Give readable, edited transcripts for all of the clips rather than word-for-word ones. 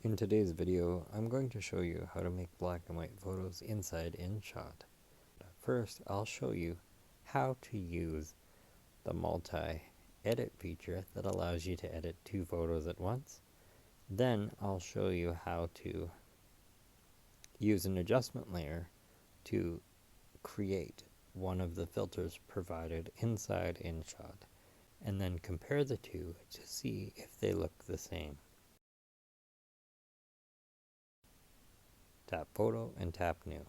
In today's video, I'm going to show you how to make black and white photos inside InShot. First, I'll show you how to use the multi-edit feature that allows you to edit two photos at once. Then I'll show you how to use an adjustment layer to create one of the filters provided inside InShot, and then compare the two to see if they look the same. Tap Photo and tap New.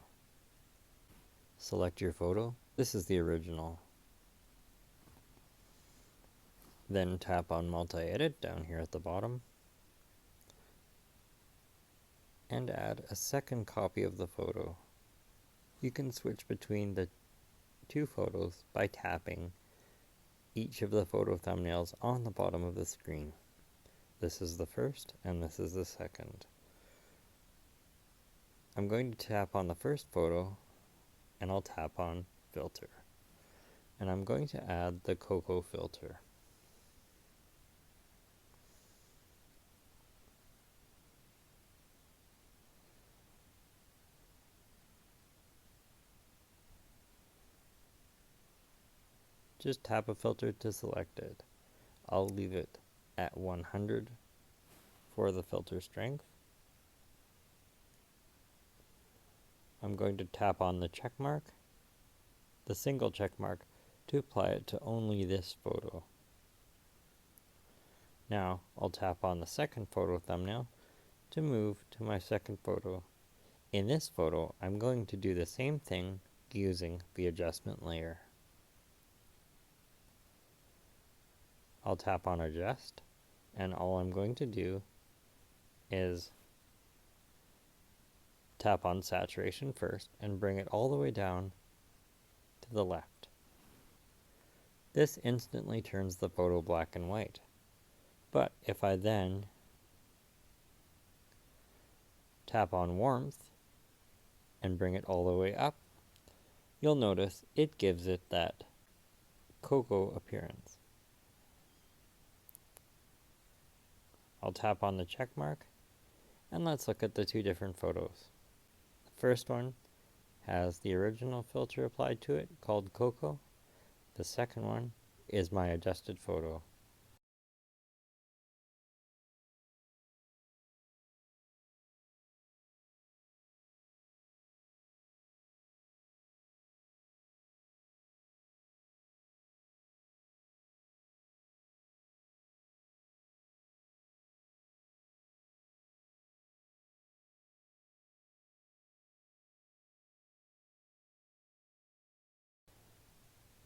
Select your photo. This is the original. Then tap on Multi-Edit down here at the bottom and add a second copy of the photo. You can switch between the two photos by tapping each of the photo thumbnails on the bottom of the screen. This is the first and this is the second. I'm going to tap on the first photo and I'll tap on Filter. And I'm going to add the Coco filter. Just tap a filter to select it. I'll leave it at 100 for the filter strength. I'm going to tap on the check mark, the single check mark, to apply it to only this photo. Now I'll tap on the second photo thumbnail to move to my second photo. In this photo, I'm going to do the same thing using the adjustment layer. I'll tap on Adjust, and all I'm going to do is tap on Saturation first and bring it all the way down to the left. This instantly turns the photo black and white. But if I then tap on Warmth and bring it all the way up, you'll notice it gives it that Coco appearance. I'll tap on the check mark and let's look at the two different photos. The first one has the original filter applied to it called Coco. The second one is my adjusted photo.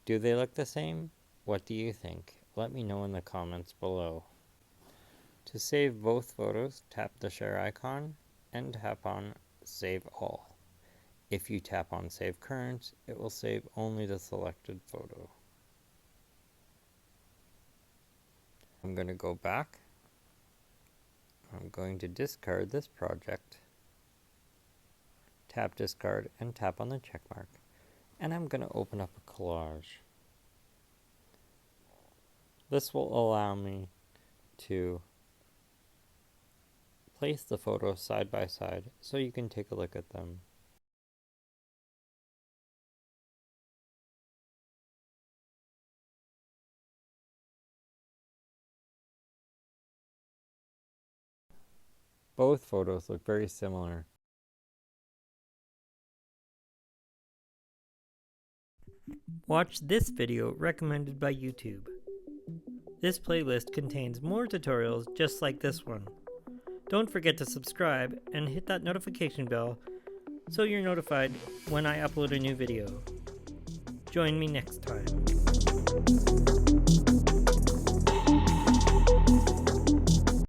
Do they look the same? What do you think? Let me know in the comments below. To save both photos, tap the share icon and tap on Save All. If you tap on Save Current, it will save only the selected photo. I'm going to go back. I'm going to discard this project. Tap Discard and tap on the check mark. And I'm going to open up a collage. This will allow me to place the photos side by side so you can take a look at them. Both photos look very similar. Watch this video recommended by YouTube. This playlist contains more tutorials just like this one. Don't forget to subscribe and hit that notification bell so you're notified when I upload a new video. Join me next time.